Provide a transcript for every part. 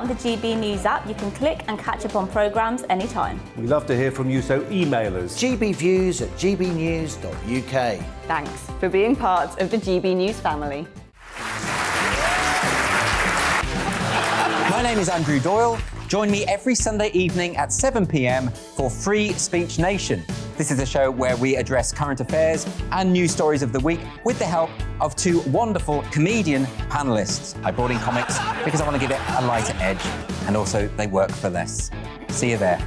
On the GB News app, you can click and catch up on programmes anytime. We love to hear from you, so email us. gbviews@gbnews.uk. Thanks for being part of the GB News family. My name is Andrew Doyle. Join me every Sunday evening at 7 p.m. for Free Speech Nation. This is a show where we address current affairs and news stories of the week with the help of two wonderful comedian panellists. I brought in comics because I want to give it a lighter edge, and also they work for less. See you there.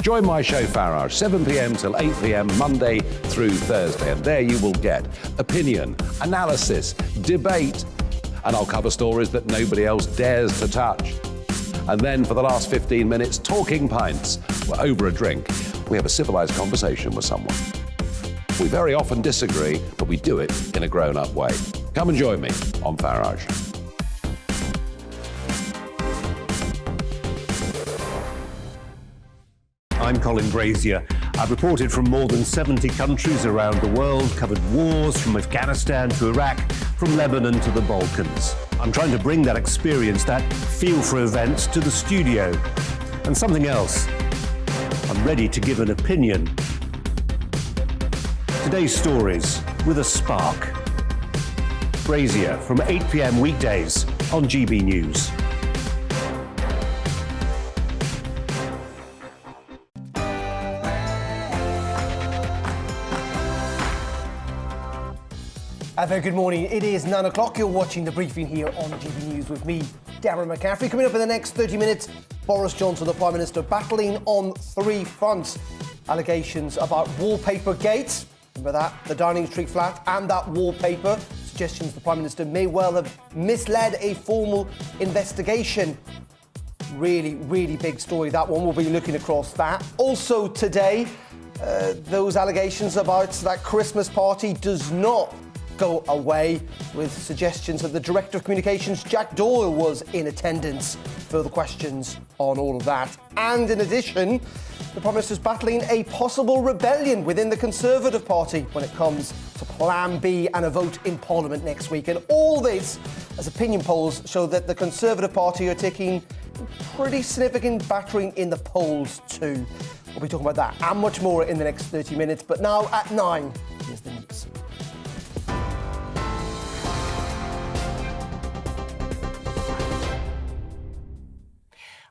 Join my show Farage, 7 p.m. till 8 p.m. Monday through Thursday, and there you will get opinion, analysis, debate, and I'll cover stories that nobody else dares to touch. And then for the last 15 minutes, talking pints. We're over a drink. We have a civilised conversation with someone. We very often disagree, but we do it in a grown-up way. Come and join me on Farage. I'm Colin Brazier. I've reported from more than 70 countries around the world, covered wars from Afghanistan to Iraq, from Lebanon to the Balkans. I'm trying to bring that experience, that feel for events, to the studio. And something else, I'm ready to give an opinion. Today's stories with a spark. Brazier from 8 p.m. weekdays on GB News. A very good morning. It is 9 o'clock. You're watching the briefing here on GB News with me, Darren McCaffrey. Coming up in the next 30 minutes, Boris Johnson, the Prime Minister, battling on three fronts. Allegations about wallpaper gate. Remember that? The Downing Street flat and that wallpaper. Suggestions the Prime Minister may well have misled a formal investigation. Really, really big story, that one. We'll be looking across that. Also today, those allegations about that Christmas party does not go away, with suggestions that the Director of Communications, Jack Doyle, was in attendance. Further questions on all of that. And in addition, the Prime Minister's battling a possible rebellion within the Conservative Party when it comes to Plan B and a vote in Parliament next week. And all this as opinion polls show that the Conservative Party are taking pretty significant battering in the polls too. We'll be talking about that and much more in the next 30 minutes. But now at 9, here's the news.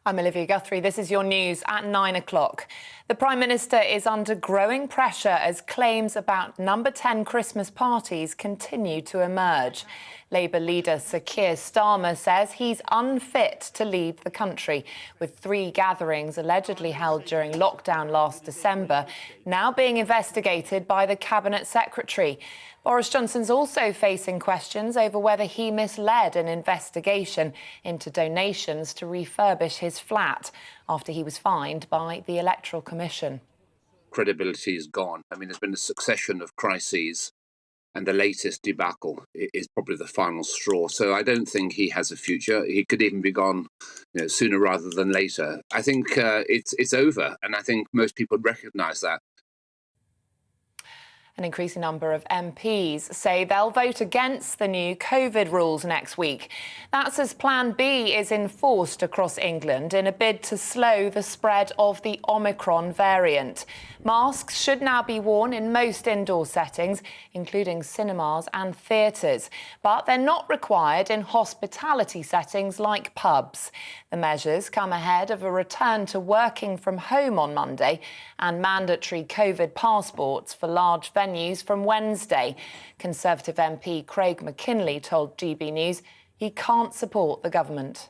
I'm Olivia Guthrie. This is your news at 9 o'clock. The Prime Minister is under growing pressure as claims about number 10 Christmas parties continue to emerge. Labour leader Sir Keir Starmer says he's unfit to lead the country, with 3 gatherings allegedly held during lockdown last December now being investigated by the Cabinet Secretary. Boris Johnson's also facing questions over whether he misled an investigation into donations to refurbish his flat after he was fined by the Electoral Commission. Credibility is gone. I mean, there's been a succession of crises, and the latest debacle is probably the final straw. So I don't think he has a future. He could even be gone, sooner rather than later. I think it's over, and I think most people recognise that. An increasing number of MPs say they'll vote against the new COVID rules next week. That's as Plan B is enforced across England in a bid to slow the spread of the Omicron variant. Masks should now be worn in most indoor settings, including cinemas and theatres, but they're not required in hospitality settings like pubs. The measures come ahead of a return to working from home on Monday and mandatory COVID passports for large venues from Wednesday. Conservative MP Craig McKinley told GB News he can't support the government.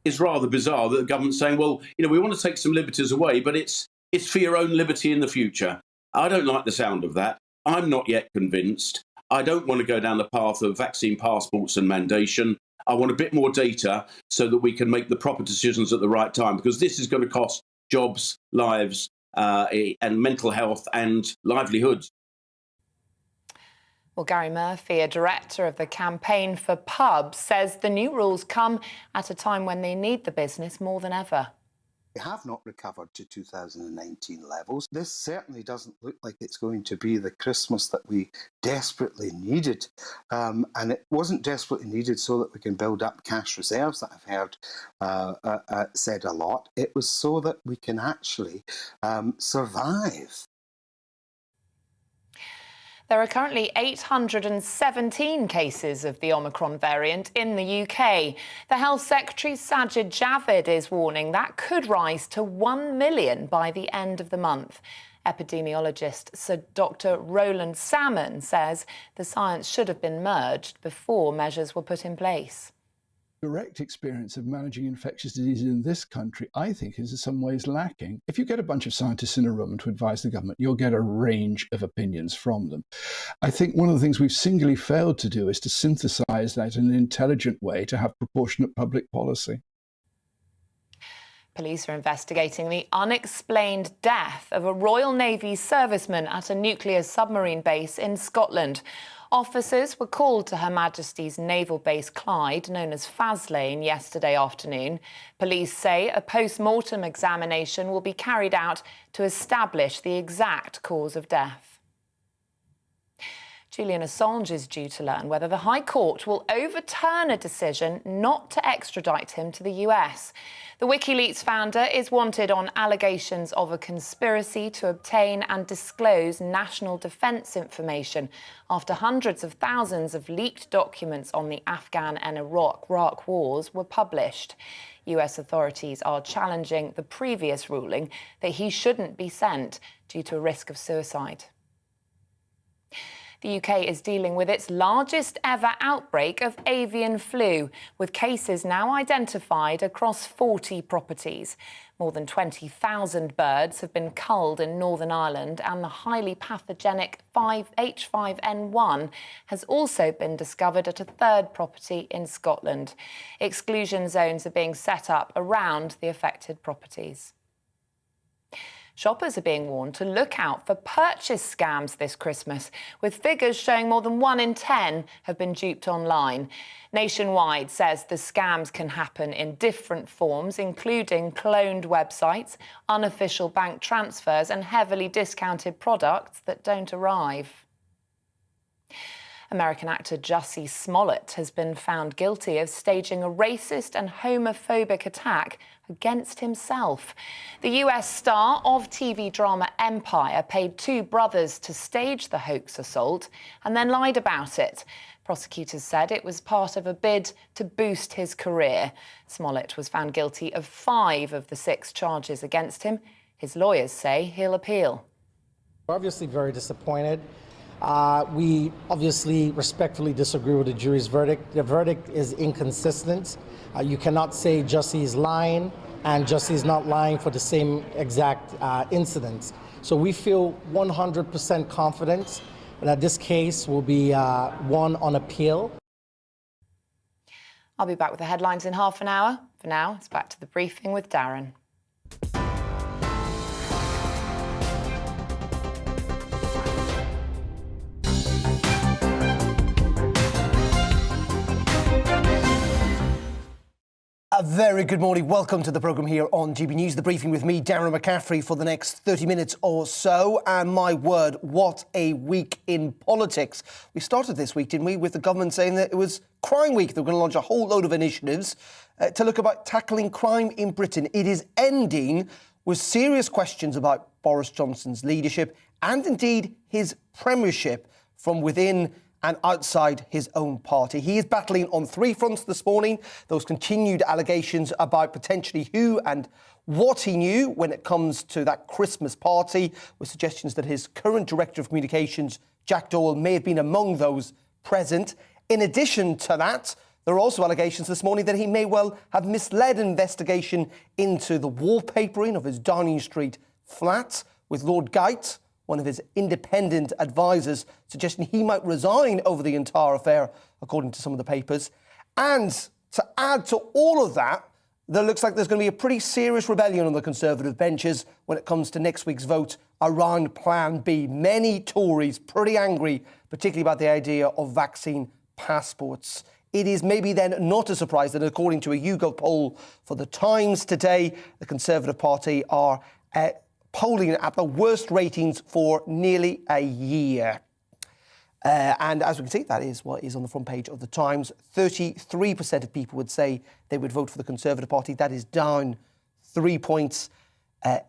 It's rather bizarre that the government's saying, well, we want to take some liberties away, but it's for your own liberty in the future. I don't like the sound of that. I'm not yet convinced. I don't want to go down the path of vaccine passports and mandation. I want a bit more data so that we can make the proper decisions at the right time, because this is going to cost jobs, lives, and mental health and livelihoods. Well, Gary Murphy, a director of the Campaign for Pubs, says the new rules come at a time when they need the business more than ever. We have not recovered to 2019 levels. This certainly doesn't look like it's going to be the Christmas that we desperately needed. And it wasn't desperately needed so that we can build up cash reserves that I've heard said a lot. It was so that we can actually survive. There are currently 817 cases of the Omicron variant in the UK. The Health Secretary Sajid Javid is warning that could rise to 1 million by the end of the month. Epidemiologist Sir Dr. Roland Salmon says the science should have been merged before measures were put in place. Direct experience of managing infectious diseases in this country, I think, is in some ways lacking. If you get a bunch of scientists in a room to advise the government, you'll get a range of opinions from them. I think one of the things we've singly failed to do is to synthesize that in an intelligent way to have proportionate public policy. Police are investigating the unexplained death of a Royal Navy serviceman at a nuclear submarine base in Scotland. Officers were called to Her Majesty's Naval Base Clyde, known as Faslane, yesterday afternoon. Police say a post-mortem examination will be carried out to establish the exact cause of death. Julian Assange is due to learn whether the High Court will overturn a decision not to extradite him to the US. The WikiLeaks founder is wanted on allegations of a conspiracy to obtain and disclose national defence information after hundreds of thousands of leaked documents on the Afghan and Iraq wars were published. US authorities are challenging the previous ruling that he shouldn't be sent due to a risk of suicide. The UK is dealing with its largest ever outbreak of avian flu, with cases now identified across 40 properties. More than 20,000 birds have been culled in Northern Ireland, and the highly pathogenic H5N1 has also been discovered at a third property in Scotland. Exclusion zones are being set up around the affected properties. Shoppers are being warned to look out for purchase scams this Christmas, with figures showing more than 1 in 10 have been duped online. Nationwide says the scams can happen in different forms, including cloned websites, unofficial bank transfers, and heavily discounted products that don't arrive. American actor Jussie Smollett has been found guilty of staging a racist and homophobic attack against himself. The US star of TV drama Empire paid 2 brothers to stage the hoax assault and then lied about it. Prosecutors said it was part of a bid to boost his career. Smollett was found guilty of 5 of the 6 charges against him. His lawyers say he'll appeal. We're obviously very disappointed. We obviously respectfully disagree with the jury's verdict. The verdict is inconsistent. You cannot say Jussie's lying and Jussie's not lying for the same exact incidents. So we feel 100% confident that this case will be won on appeal. I'll be back with the headlines in half an hour. For now, it's back to the briefing with Darren. A very good morning. Welcome to the programme here on GB News. The briefing with me, Darren McCaffrey, for the next 30 minutes or so. And my word, what a week in politics. We started this week, didn't we, with the government saying that it was Crime Week. They were going to launch a whole load of initiatives to look about tackling crime in Britain. It is ending with serious questions about Boris Johnson's leadership and indeed his premiership from within and outside his own party. He is battling on 3 fronts this morning. Those continued allegations about potentially who and what he knew when it comes to that Christmas party, with suggestions that his current Director of Communications, Jack Doyle, may have been among those present. In addition to that, there are also allegations this morning that he may well have misled an investigation into the wallpapering of his Downing Street flat, with Lord Geit, one of his independent advisors, suggesting he might resign over the entire affair, according to some of the papers. And to add to all of that, there looks like there's going to be a pretty serious rebellion on the Conservative benches when it comes to next week's vote around Plan B. Many Tories pretty angry, particularly about the idea of vaccine passports. It is maybe then not a surprise that according to a YouGov poll for The Times today, the Conservative Party are polling at the worst ratings for nearly a year. And as we can see, that is what is on the front page of The Times. 33% of people would say they would vote for the Conservative Party. That is down 3 points.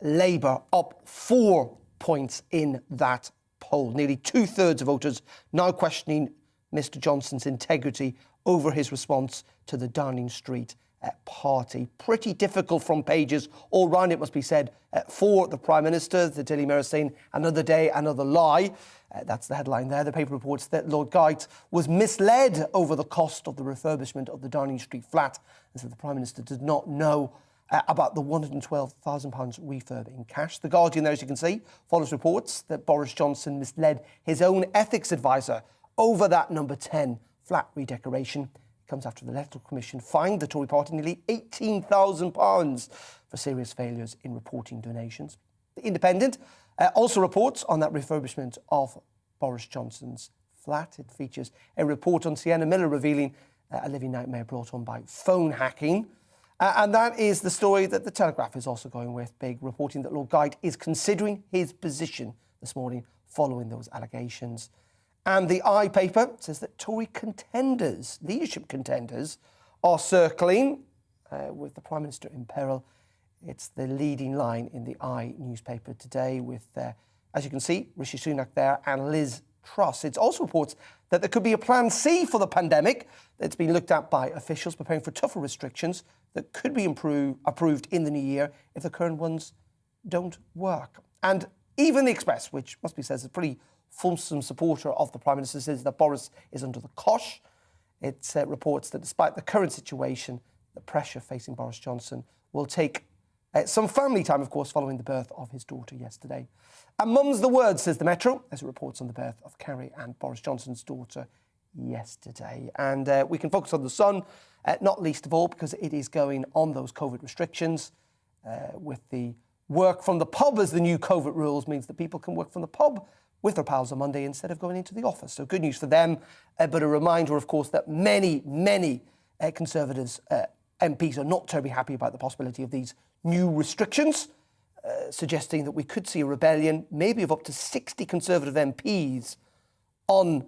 Labour up 4 points in that poll. Nearly 2/3 of voters now questioning Mr Johnson's integrity over his response to the Downing Street party. Pretty difficult front pages all round, it must be said, for the Prime Minister. The Daily Mirror saying another day, another lie. That's the headline there. The paper reports that Lord Geidt was misled over the cost of the refurbishment of the Downing Street flat, and so the Prime Minister did not know about the £112,000 refurb in cash. The Guardian, there, as you can see, follows reports that Boris Johnson misled his own ethics advisor over that number 10 flat redecoration. It comes after the Electoral Commission fined the Tory party nearly £18,000 for serious failures in reporting donations. The Independent also reports on that refurbishment of Boris Johnson's flat. It features a report on Sienna Miller revealing a living nightmare brought on by phone hacking. And that is the story that the Telegraph is also going with, big, reporting that Lord Geidt is considering his position this morning following those allegations. And the I paper says that Tory contenders, leadership contenders, are circling with the Prime Minister in peril. It's the leading line in the I newspaper today with, as you can see, Rishi Sunak there and Liz Truss. It also reports that there could be a plan C for the pandemic that's been looked at by officials preparing for tougher restrictions that could be approved in the new year if the current ones don't work. And even the Express, which must be said is a pretty fulsome supporter of the Prime Minister, says that Boris is under the cosh. It reports that despite the current situation, the pressure facing Boris Johnson will take some family time, of course, following the birth of his daughter yesterday. And mum's the word, says the Metro, as it reports on the birth of Kerry and Boris Johnson's daughter yesterday. And we can focus on the Sun, not least of all because it is going on those COVID restrictions with the work from the pub, as the new COVID rules means that people can work from the pub with their pals on Monday instead of going into the office. So good news for them, but a reminder, of course, that many Conservatives MPs are not terribly happy about the possibility of these new restrictions, suggesting that we could see a rebellion, maybe of up to 60 Conservative MPs on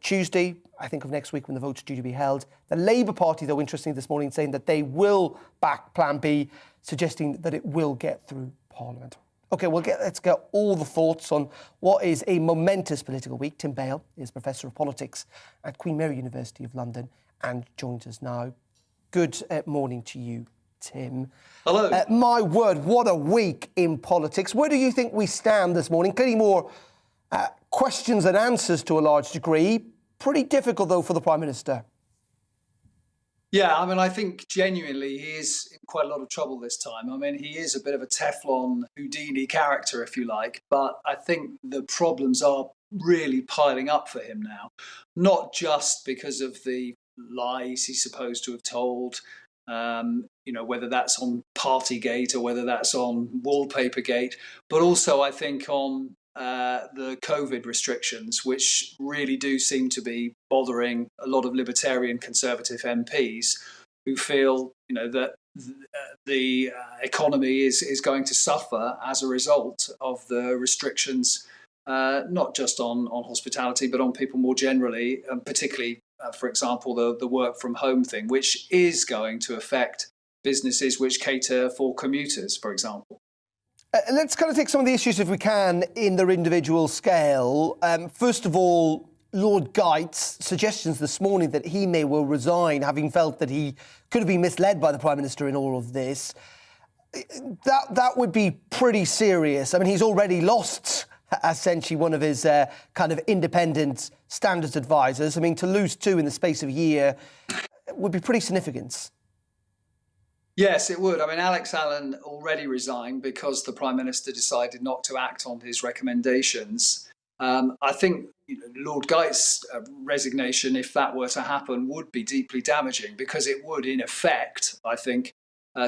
Tuesday, I think of next week when the vote's due to be held. The Labour Party, though, interestingly this morning, saying that they will back Plan B, suggesting that it will get through Parliament. OK, let's get all the thoughts on what is a momentous political week. Tim Bale is Professor of Politics at Queen Mary University of London and joins us now. Good morning to you, Tim. Hello. My word, what a week in politics. Where do you think we stand this morning? Clearly more questions and answers to a large degree. Pretty difficult, though, for the Prime Minister. Yeah, I mean, I think genuinely he is in quite a lot of trouble this time. I mean, he is a bit of a Teflon Houdini character, if you like, but I think the problems are really piling up for him now, not just because of the lies he's supposed to have told, whether that's on Partygate or whether that's on Wallpapergate, but also I think on the COVID restrictions, which really do seem to be bothering a lot of libertarian Conservative MPs who feel, that the economy is going to suffer as a result of the restrictions, not just on hospitality, but on people more generally, and particularly, for example, the work from home thing, which is going to affect businesses which cater for commuters, for example. Let's kind of take some of the issues, if we can, in their individual scale. First of all, Lord Geidt's suggestions this morning that he may well resign, having felt that he could have been misled by the Prime Minister in all of this. That would be pretty serious. I mean, he's already lost, essentially, one of his kind of independent standards advisors. I mean, to lose two in the space of a year would be pretty significant. Yes, it would. I mean, Alex Allen already resigned because the Prime Minister decided not to act on his recommendations. I think Lord Geidt's resignation, if that were to happen, would be deeply damaging because it would, in effect, I think,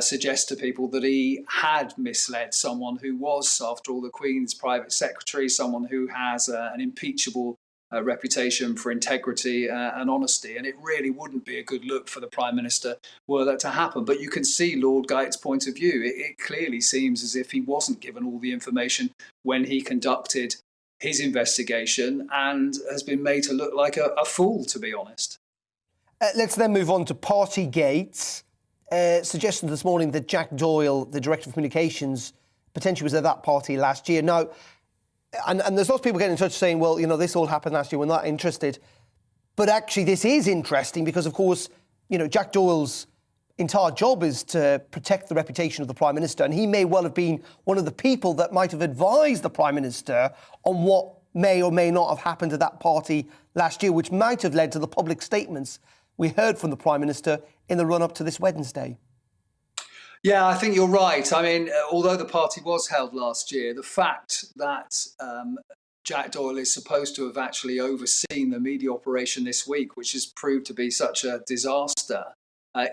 suggest to people that he had misled someone who was, after all, the Queen's private secretary, someone who has an impeachable reputation for integrity and honesty. And it really wouldn't be a good look for the Prime Minister were that to happen. But you can see Lord Gate's point of view. It clearly seems as if he wasn't given all the information when he conducted his investigation and has been made to look like a fool, to be honest. Let's then move on to Partygate. Suggestion this morning that Jack Doyle, the Director of Communications, potentially was at that party last year. Now, and there's lots of people getting in touch saying, well, this all happened last year, we're not interested. But actually, this is interesting because, of course, Jack Doyle's entire job is to protect the reputation of the Prime Minister, and he may well have been one of the people that might have advised the Prime Minister on what may or may not have happened at that party last year, which might have led to the public statements we heard from the Prime Minister in the run-up to this Wednesday. Yeah, I think you're right. I mean, although the party was held last year, the fact that Jack Doyle is supposed to have actually overseen the media operation this week, which has proved to be such a disaster,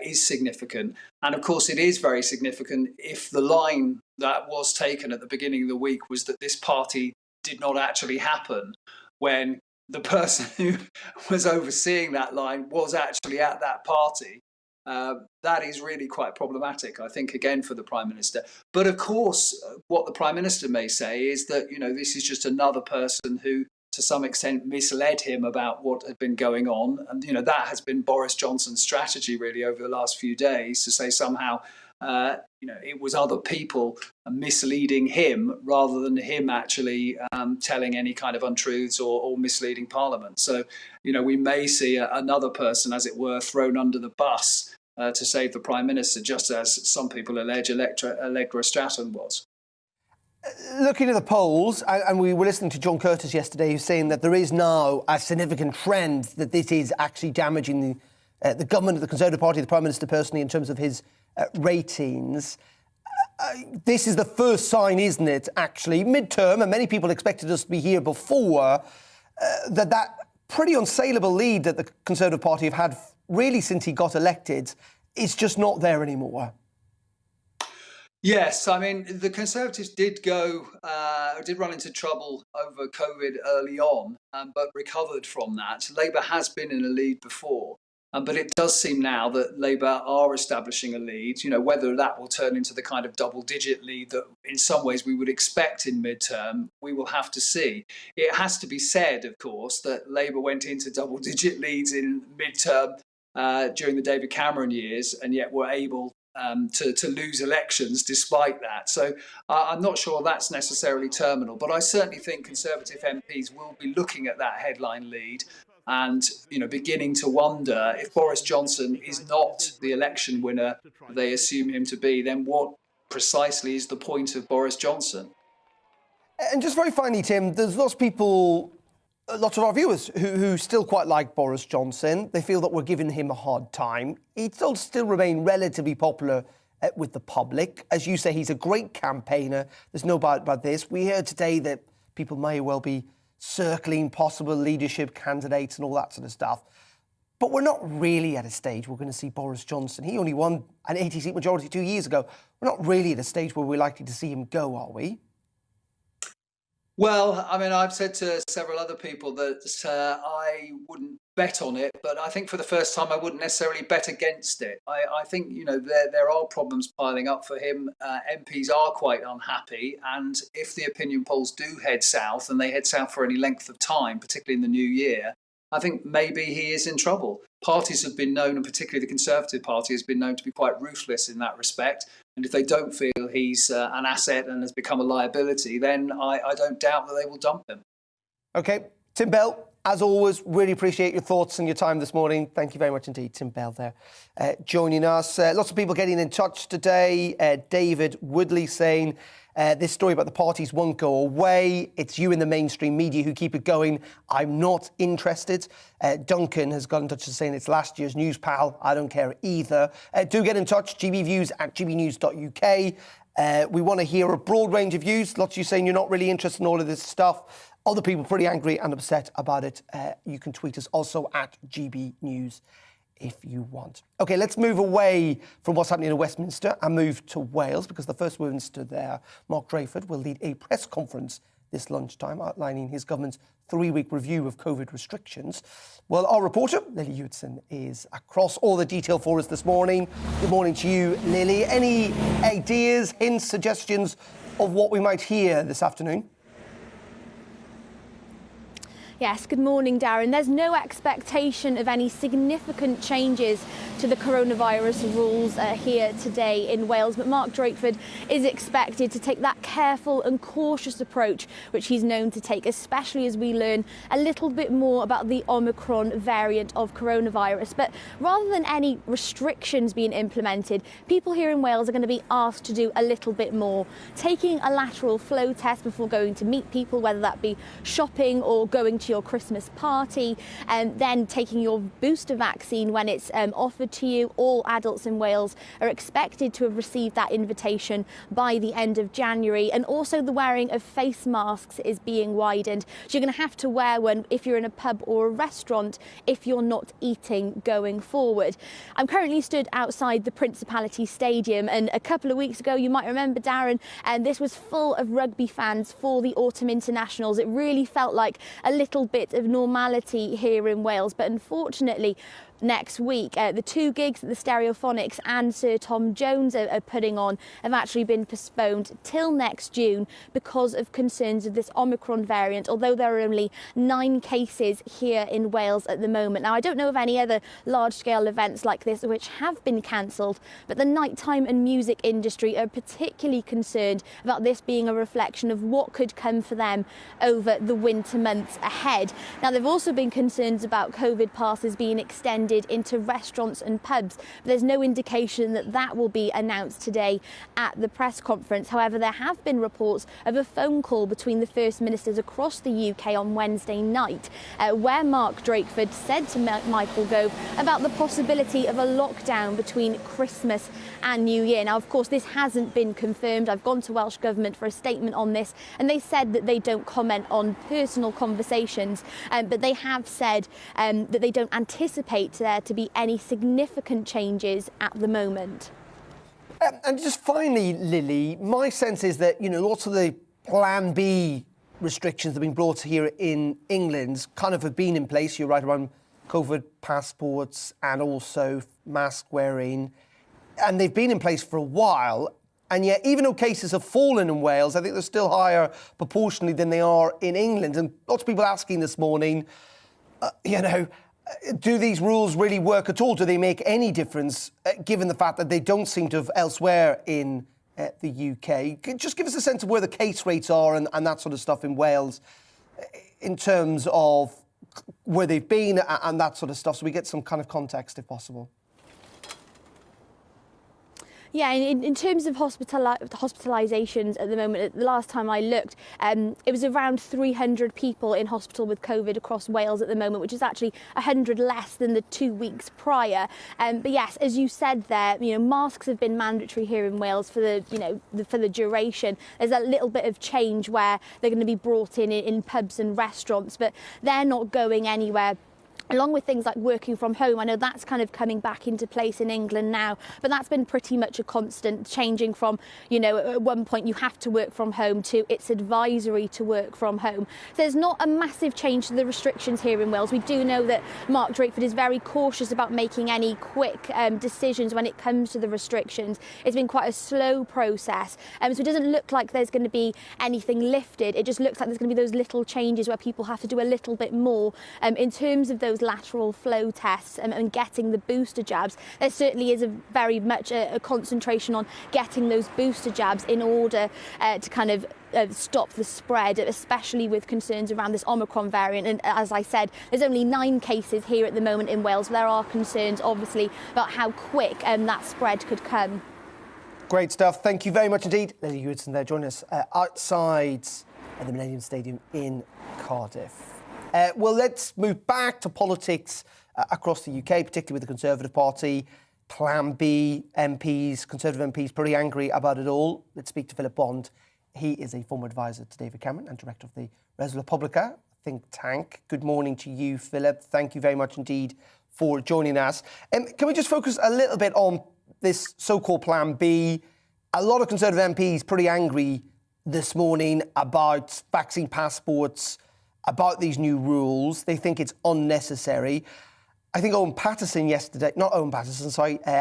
is significant. And of course, it is very significant if the line that was taken at the beginning of the week was that this party did not actually happen, when the person who was overseeing that line was actually at that party. That is really quite problematic, I think, again, for the Prime Minister. But of course, what the Prime Minister may say is that, this is just another person who, to some extent, misled him about what had been going on. And, that has been Boris Johnson's strategy, really, over the last few days, to say somehow, it was other people misleading him rather than him actually telling any kind of untruths or misleading Parliament. So, we may see another person, as it were, thrown under the bus to save the Prime Minister, just as some people allege Allegra Stratton was. Looking at the polls, and we were listening to John Curtis yesterday, who's saying that there is now a significant trend that this is actually damaging the government, the Conservative Party, the Prime Minister personally, in terms of his ratings. This is the first sign, isn't it, actually, midterm, and many people expected us to be here before, that pretty unsaleable lead that the Conservative Party have had really since he got elected is just not there anymore. Yes, I mean, the Conservatives did run into trouble over COVID early on, but recovered from that. Labour has been in a lead before. But it does seem now that Labour are establishing a lead. Whether that will turn into the kind of double-digit lead that in some ways we would expect in midterm, we will have to see. It has to be said, of course, that Labour went into double-digit leads in midterm during the David Cameron years, and yet were able to lose elections despite that. So I'm not sure that's necessarily terminal, but I certainly think Conservative MPs will be looking at that headline lead and, beginning to wonder if Boris Johnson is not the election winner they assume him to be, then what precisely is the point of Boris Johnson? And just very finally, Tim, there's lots of our viewers who still quite like Boris Johnson. They feel that we're giving him a hard time. He still remain relatively popular with the public. As you say, he's a great campaigner. There's no doubt about this. We heard today that people may well be circling possible leadership candidates and all that sort of stuff. But we're not really at a stage we're going to see Boris Johnson. He only won an 80-seat majority 2 years ago. We're not really at a stage where we're likely to see him go, are we? Well, I mean, I've said to several other people that I wouldn't bet on it, but I think for the first time I wouldn't necessarily bet against it. I think, there are problems piling up for him. MPs are quite unhappy, and if the opinion polls do head south, and they head south for any length of time, particularly in the new year, I think maybe he is in trouble. Parties have been known, and particularly the Conservative Party has been known to be quite ruthless in that respect. And if they don't feel he's an asset and has become a liability, then I don't doubt that they will dump him. OK, Tim Bell, as always, really appreciate your thoughts and your time this morning. Thank you very much indeed. Tim Bell there joining us. Lots of people getting in touch today. David Woodley saying, this story about the parties won't go away. It's you in the mainstream media who keep it going. I'm not interested. Duncan has got in touch saying it's last year's news, pal. I don't care either. Do get in touch, gbviews@gbnews.uk. We want to hear a broad range of views. Lots of you saying you're not really interested in all of this stuff. Other people pretty angry and upset about it. You can tweet us also at GBNews if you want. OK, let's move away from what's happening in Westminster and move to Wales, because the First Minister there, Mark Drakeford, will lead a press conference this lunchtime, outlining his government's 3-week review of COVID restrictions. Well, our reporter, Lily Hewitson, is across all the detail for us this morning. Good morning to you, Lily. Any ideas, hints, suggestions of what we might hear this afternoon? Yes, good morning, Darren. There's no expectation of any significant changes to the coronavirus rules here today in Wales, but Mark Drakeford is expected to take that careful and cautious approach which he's known to take, especially as we learn a little bit more about the Omicron variant of coronavirus. But rather than any restrictions being implemented, people here in Wales are going to be asked to do a little bit more. Taking a lateral flow test before going to meet people, whether that be shopping or going to your Christmas party, and then taking your booster vaccine when it's offered to you. All adults in Wales are expected to have received that invitation by the end of January, and also the wearing of face masks is being widened. So you're going to have to wear one if you're in a pub or a restaurant if you're not eating going forward. I'm currently stood outside the Principality Stadium, and a couple of weeks ago, you might remember, Darren, and this was full of rugby fans for the autumn internationals. It really felt like a little bit of normality here in Wales, but unfortunately next week the 2 gigs that the Stereophonics and Sir Tom Jones are putting on have actually been postponed till next June because of concerns of this Omicron variant, although there are only 9 cases here in Wales at the moment. Now, I don't know of any other large-scale events like this which have been cancelled, but the nighttime and music industry are particularly concerned about this being a reflection of what could come for them over the winter months ahead. Now, there have also been concerns about COVID passes being extended into restaurants and pubs, but there's no indication that that will be announced today at the press conference. However, there have been reports of a phone call between the First Ministers across the UK on Wednesday night, where Mark Drakeford said to Michael Gove about the possibility of a lockdown between Christmas and New Year. Now, of course, this hasn't been confirmed. I've gone to Welsh Government for a statement on this, and they said that they don't comment on personal conversations, but they have said that they don't anticipate there to be any significant changes at the moment. And just finally, Lily, my sense is that, lots of the Plan B restrictions that have been brought here in England kind of have been in place. You're right, around COVID passports and also mask wearing. And they've been in place for a while. And yet, even though cases have fallen in Wales, I think they're still higher proportionally than they are in England. And lots of people asking this morning, do these rules really work at all? Do they make any difference, given the fact that they don't seem to have elsewhere in the UK? Just give us a sense of where the case rates are and that sort of stuff in Wales in terms of where they've been and that sort of stuff, so we get some kind of context, if possible. Yeah, in terms of hospitalisations at the moment, the last time I looked, it was around 300 people in hospital with COVID across Wales at the moment, which is actually 100 less than the 2 weeks prior. But yes, as you said there, masks have been mandatory here in Wales for the duration. There's a little bit of change where they're going to be brought in pubs and restaurants, but they're not going anywhere. Along with things like working from home, I know that's kind of coming back into place in England now, but that's been pretty much a constant, changing from, at one point you have to work from home to it's advisory to work from home. So there's not a massive change to the restrictions here in Wales. We do know that Mark Drakeford is very cautious about making any quick decisions when it comes to the restrictions. It's been quite a slow process, so it doesn't look like there's going to be anything lifted. It just looks like there's going to be those little changes where people have to do a little bit more in terms of those lateral flow tests and getting the booster jabs. There certainly is very much a concentration on getting those booster jabs in order to kind of stop the spread, especially with concerns around this Omicron variant. And as I said, there's only 9 cases here at the moment in Wales. There are concerns, obviously, about how quick that spread could come. Great stuff. Thank you very much indeed. Lily Hewitson there joining us outside at the Millennium Stadium in Cardiff. Well, let's move back to politics across the UK, particularly with the Conservative Party. Plan B MPs, Conservative MPs, pretty angry about it all. Let's speak to Philip Bond. He is a former advisor to David Cameron and director of the Res Publica think tank. Good morning to you, Philip. Thank you very much indeed for joining us. Can we just focus a little bit on this so-called Plan B? A lot of Conservative MPs pretty angry this morning about vaccine passports, about these new rules. They think it's unnecessary. I think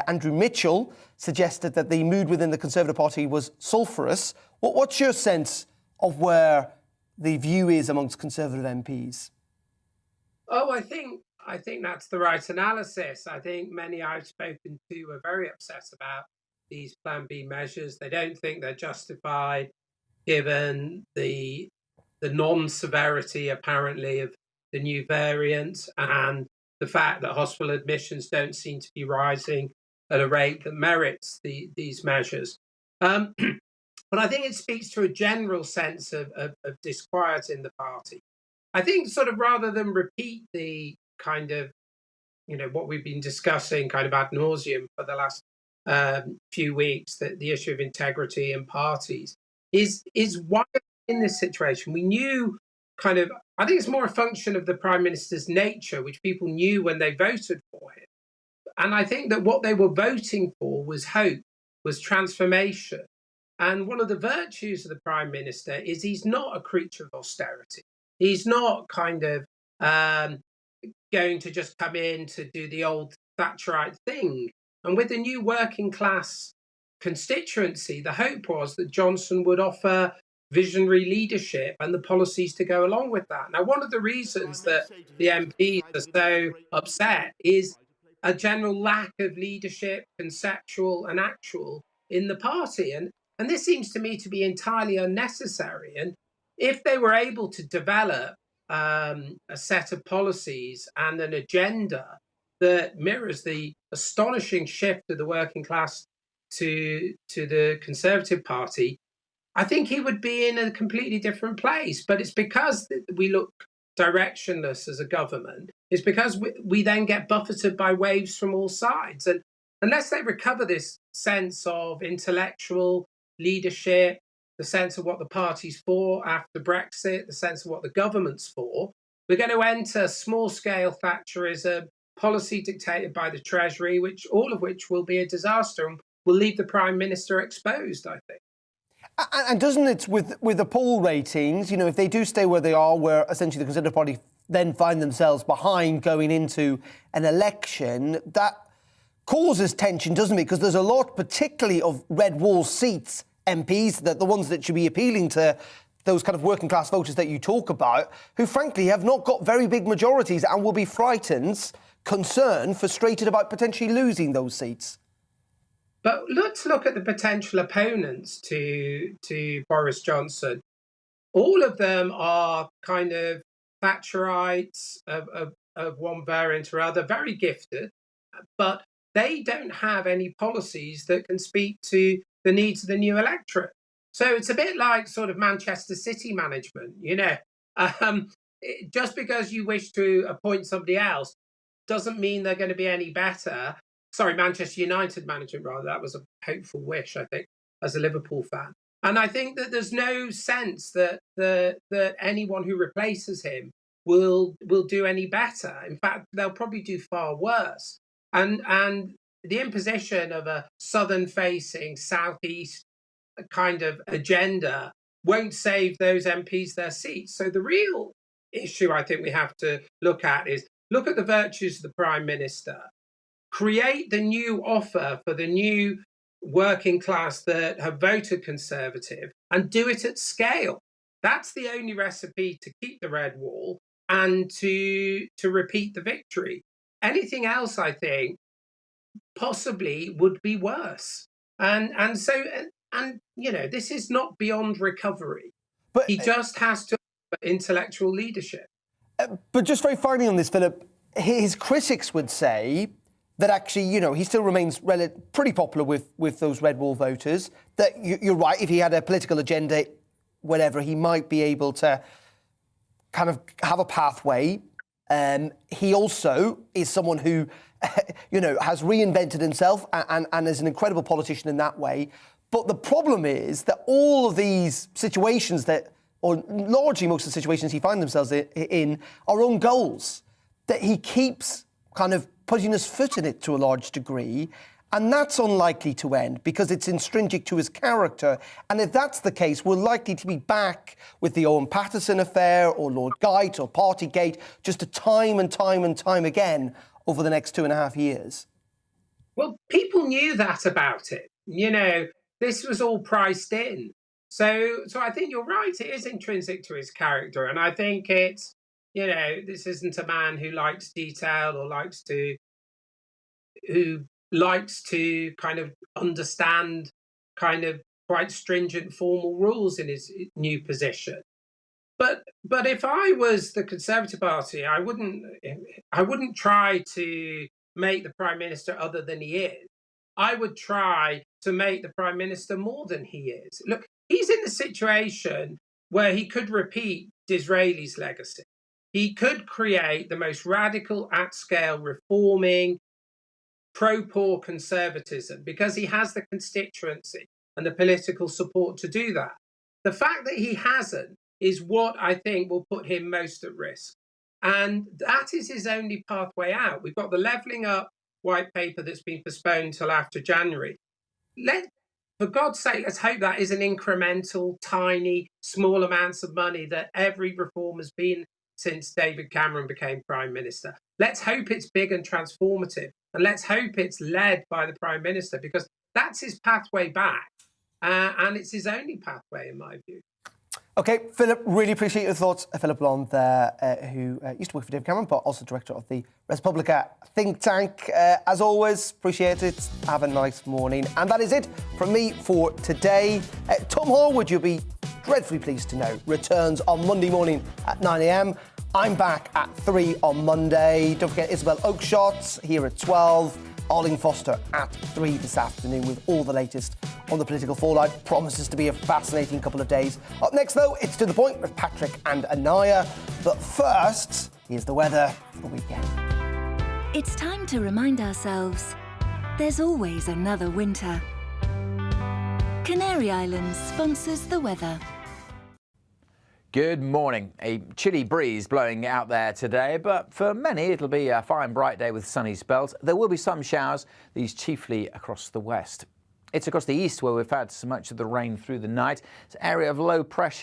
Andrew Mitchell suggested that the mood within the Conservative Party was sulphurous. What's your sense of where the view is amongst Conservative MPs? Oh, I think that's the right analysis. I think many I've spoken to are very upset about these Plan B measures. They don't think they're justified given the non-severity, apparently, of the new variant and the fact that hospital admissions don't seem to be rising at a rate that merits these measures. But I think it speaks to a general sense of disquiet in the party. I think sort of rather than repeat the kind of, what we've been discussing kind of ad nauseum for the last few weeks, that the issue of integrity in parties is why in this situation we knew I think it's more a function of the Prime Minister's nature, which people knew when they voted for him. And I think that what they were voting for was hope, was transformation. And one of the virtues of the Prime Minister is he's not a creature of austerity. He's not going to just come in to do the old Thatcherite thing. And with the new working class constituency, the hope was that Johnson would offer visionary leadership and the policies to go along with that. Now, one of the reasons that the MPs are so upset is a general lack of leadership, conceptual and actual, in the party. And this seems to me to be entirely unnecessary. And if they were able to develop a set of policies and an agenda that mirrors the astonishing shift of the working class to the Conservative Party, I think he would be in a completely different place. But it's because we look directionless as a government. It's because we then get buffeted by waves from all sides. And unless they recover this sense of intellectual leadership, the sense of what the party's for after Brexit, the sense of what the government's for, we're going to enter small-scale Thatcherism, policy dictated by the Treasury, all of which will be a disaster and will leave the Prime Minister exposed, I think. And doesn't it, with the poll ratings, if they do stay where they are, where essentially the Conservative Party then find themselves behind going into an election, that causes tension, doesn't it? Because there's a lot, particularly of red wall seats, MPs, that the ones that should be appealing to those kind of working class voters that you talk about, who frankly have not got very big majorities and will be frightened, concerned, frustrated about potentially losing those seats. But let's look at the potential opponents to Boris Johnson. All of them are kind of Thatcherites of one variant or other, very gifted, but they don't have any policies that can speak to the needs of the new electorate. So it's a bit like sort of Manchester City management, just because you wish to appoint somebody else doesn't mean they're going to be any better. Sorry, Manchester United management, rather. That was a hopeful wish, I think, as a Liverpool fan. And I think that there's no sense that that anyone who replaces him will do any better. In fact, they'll probably do far worse. And the imposition of a southern-facing, southeast kind of agenda won't save those MPs their seats. So the real issue I think we have to look at is look at the virtues of the Prime Minister, create the new offer for the new working class that have voted Conservative, and do it at scale. That's the only recipe to keep the red wall and to repeat the victory. Anything else, I think, possibly would be worse. And this is not beyond recovery. But he just has to have intellectual leadership. But just very finally on this, Philip, his critics would say that actually, he still remains pretty popular with those red wall voters, that you're right, if he had a political agenda, whatever, he might be able to kind of have a pathway. He also is someone who, has reinvented himself and is an incredible politician in that way. But the problem is that all of these situations or largely most of the situations he finds themselves in, are own goals, that he keeps kind of putting his foot in it to a large degree. And that's unlikely to end because it's intrinsic to his character. And if that's the case, we're likely to be back with the Owen Paterson affair or Lord Geit or Partygate just a time and time and time again over the next 2.5 years. Well, people knew that about it. You know, this was all priced in. So I think you're right. It is intrinsic to his character. And I think it's, you know, this isn't a man who likes detail or who likes to kind of understand kind of quite stringent formal rules in his new position. But if I was the Conservative Party, I wouldn't try to make the Prime Minister other than he is. I would try to make the Prime Minister more than he is. Look, he's in a situation where he could repeat Disraeli's legacy. He could create the most radical at-scale reforming, pro-poor conservatism because he has the constituency and the political support to do that. The fact that he hasn't is what I think will put him most at risk. And that is his only pathway out. We've got the levelling up white paper that's been postponed till after January. For God's sake, let's hope that is an incremental, tiny, small amounts of money that every reform has been since David Cameron became Prime Minister. Let's hope it's big and transformative. And let's hope it's led by the Prime Minister, because that's his pathway back. And it's his only pathway, in my view. OK, Philip, really appreciate your thoughts. Philip Blond there, who used to work for David Cameron, but also director of the Res Publica think tank. As always, appreciate it. Have a nice morning. And that is it from me for today. Tom Horwood, you'll be dreadfully pleased to know, returns on Monday morning at 9 a.m. I'm back at 3 on Monday. Don't forget Isabel Oakeshott here at 12. Arlene Foster at 3 this afternoon with all the latest on the political fallout. Promises to be a fascinating couple of days. Up next, though, it's To The Point with Patrick and Anaya. But first, here's the weather for the weekend. It's time to remind ourselves there's always another winter. Canary Islands sponsors the weather. Good morning. A chilly breeze blowing out there today, but for many it'll be a fine bright day with sunny spells. There will be some showers, these chiefly across the west. It's across the east where we've had so much of the rain through the night. It's an area of low pressure